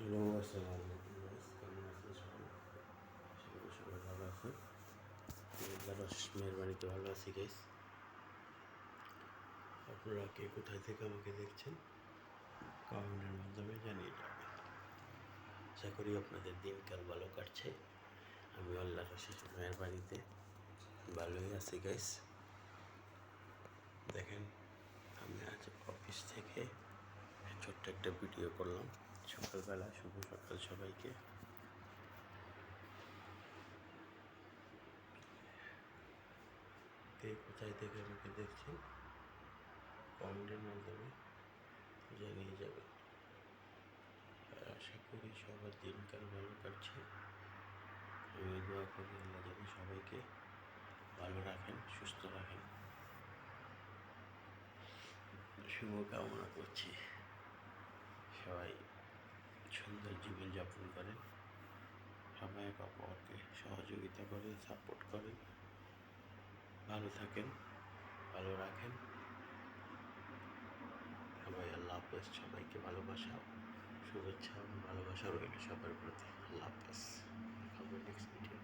Hello, আসসালামু আলাইকুম guys, কেমন আছেন সবাই? আশা করি সবাই ভালো আছেন। আল্লাহর অশেষ মেহেরবানিতে ভালো আছি গাইস। আপনারা কে কোথায় থেকে আমাকে দেখছেন কমেন্টের মাধ্যমে জানিয়ে যাবেন। আশা করি আপনাদের দিনকাল ভালো কাটছে। আমি আল্লাহর অশেষ মেহেরবানিতে ভালোই আছি গাইস। দেখেন, আমি আজ অফিস থেকে ছোট্ট একটা ভিডিও করলাম। সকালবেলা শুভ সকাল সবাইকে। কে কোথায় থেকে আমাকে দেখছেন কমেন্টের মাধ্যমে জানিয়ে যাবেন। আর আশা করি সবার দিনকাল ভালো কাটছে। আমি দোয়া করি আল্লাহ যেন সবাইকে ভালো রাখেন, সুস্থ রাখেন। শুভকামনা করছি সবাই সুন্দর জীবনযাপন করেন, সবাই একে অপরকে সহযোগিতা করেন, সাপোর্ট করেন, ভালো থাকেন, ভালো রাখেন সবাই। আল্লাহ হাফেজ। সবাইকে ভালোবাসা, শুভেচ্ছা এবং ভালোবাসা রইল সবার প্রতি। আল্লাহ হাফেজ। দেখা হবে নেক্সট ভিডিও।